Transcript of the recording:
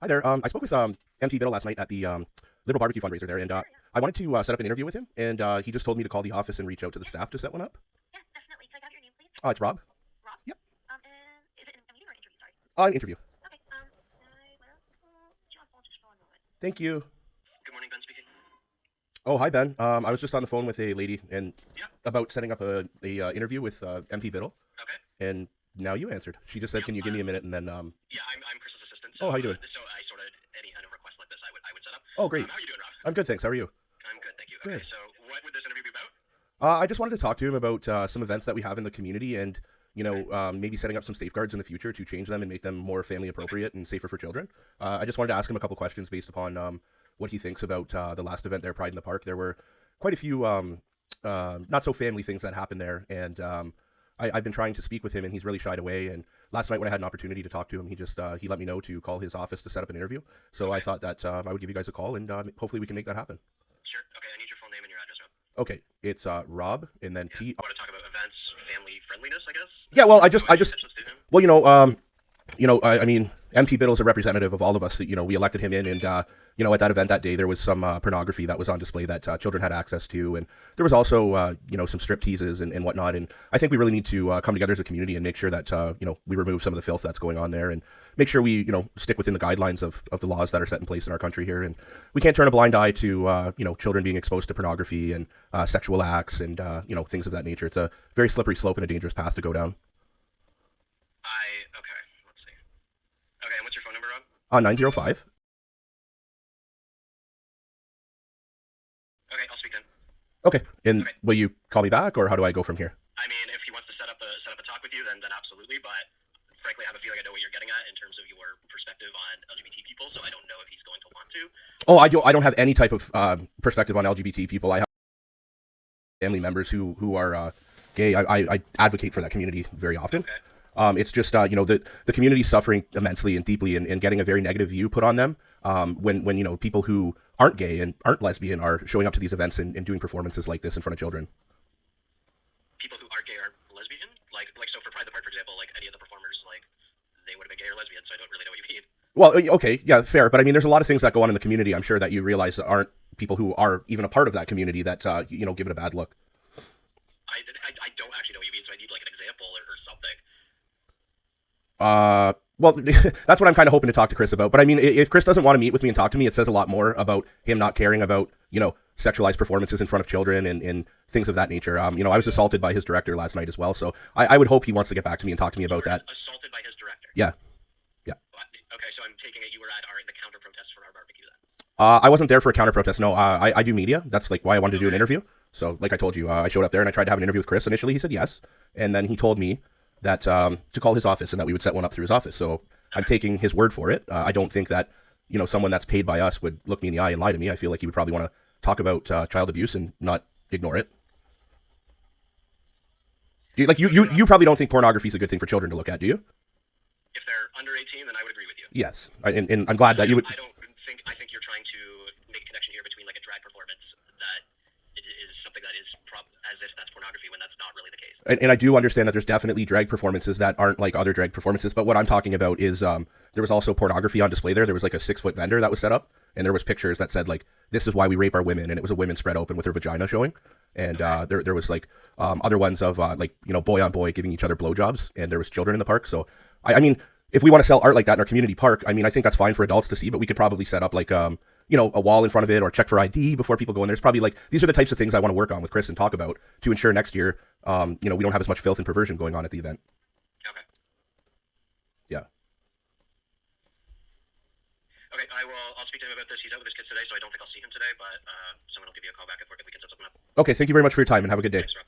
Hi there. I spoke with MT Biddle last night at the Liberal Barbecue fundraiser there, and I wanted to set up an interview with him, and he just told me to call the office and reach out to the staff to set one up. Yeah, definitely. Could I have your name, please? It's Rob. Rob? Yep. And is it a meeting or an interview? Sorry. An interview. Okay, I will put you on hold just for one moment. Thank you. Good morning, Ben speaking. Oh, hi Ben. I was just on the phone with a lady and Yeah. about setting up a interview with MT Biddle, Okay. and now you answered. She just said, Yeah, "Can you give me a minute?" And then Yeah, I'm Chris's assistant. Oh, how you doing? So I sort of any kind of request like this, I would set up. Oh, great. How are you doing, Rob? I'm good, thanks. How are you? I'm good, thank you. Good. Okay, so what would this interview be about? I just wanted to talk to him about some events that we have in the community, and maybe setting up some safeguards in the future to change them and make them more family appropriate and safer for children. I just wanted to ask him a couple questions based upon what he thinks about the last event there, Pride in the Park. There were quite a few not so family things that happened there, and I've been trying to speak with him, and he's really shied away. And last night when I had an opportunity to talk to him, he let me know to call his office to set up an interview. So I thought that I would give you guys a call, and hopefully we can make that happen. Sure. Okay, I need your full name and your address, Rob. Okay, it's Rob, and then Yeah. P. I want to talk about events, family friendliness, I guess. Yeah, well, I Is that just, what your intentions to him? well, I mean, MT Biddle's a representative of all of us. We elected him in, and at that event that day, there was some pornography that was on display that children had access to, and there was also, some strip teases and whatnot. And I think we really need to come together as a community and make sure that we remove some of the filth that's going on there, and make sure we stick within the guidelines of the laws that are set in place in our country here. And we can't turn a blind eye to children being exposed to pornography and sexual acts and things of that nature. It's a very slippery slope and a dangerous path to go down. Okay, let's see. Okay, and what's your phone number, Rob? 905. Okay, I'll speak then. Okay, and Okay. will you call me back, or how do I go from here? I mean, if he wants to set up a talk with you, then absolutely. But frankly, I have a feeling I know what you're getting at in terms of your perspective on LGBT people. So I don't know if he's going to want to. Oh, I don't have any type of perspective on LGBT people. I have family members who are gay. I advocate for that community very often. Okay. It's just the community's suffering immensely and deeply, and getting a very negative view put on them when people who aren't gay and aren't lesbian are showing up to these events and doing performances like this in front of children. People who aren't gay are lesbian? Like so for Pride the Park, for example, like any of the performers, like they would have been gay or lesbian, so I don't really know what you mean. Well, okay, yeah, fair, but I mean, there's a lot of things that go on in the community. I'm sure that you realize that aren't people who are even a part of that community that give it a bad look. I don't actually know what you mean, so I need like an example or something. Well, that's what I'm kind of hoping to talk to Chris about. But I mean, if Chris doesn't want to meet with me and talk to me, it says a lot more about him not caring about, sexualized performances in front of children and things of that nature. I was assaulted by his director last night as well. So I would hope he wants to get back to me and talk to me about that. Assaulted by his director? Yeah. Yeah. Okay, so I'm taking it you were at the counter protest for our barbecue then. I wasn't there for a counter protest. No, I do media. That's like why I wanted to do an interview. So like I told you, I showed up there and I tried to have an interview with Chris. Initially, he said yes. And then he told me that to call his office and that we would set one up through his office. So I'm taking his word for it. I don't think that, someone that's paid by us would look me in the eye and lie to me. I feel like he would probably want to talk about child abuse and not ignore it. You probably don't think pornography is a good thing for children to look at, do you? If they're under 18, then I would agree with you. Yes. And I'm glad that you would. I think you're trying to make a connection here between like a drag performance that is something that is as if that's pornography when that's not really the case. And I do understand that there's definitely drag performances that aren't like other drag performances, but what I'm talking about is there was also pornography on display there. There was like a 6-foot vendor that was set up, and there was pictures that said like, "This is why we rape our women," and it was a woman spread open with her vagina showing. And there was like other ones of boy on boy giving each other blowjobs, and there was children in the park. So I mean, if we want to sell art like that in our community park, I mean, I think that's fine for adults to see, but we could probably set up like a wall in front of it or check for ID before people go in. There's probably like, these are the types of things I want to work on with Chris and talk about to ensure next year, we don't have as much filth and perversion going on at the event. Okay. Yeah. Okay, I'll speak to him about this. He's out with his kids today, so I don't think I'll see him today, but someone will give you a call back if we can set something up. Okay. Thank you very much for your time and have a good day. Thanks, Rob.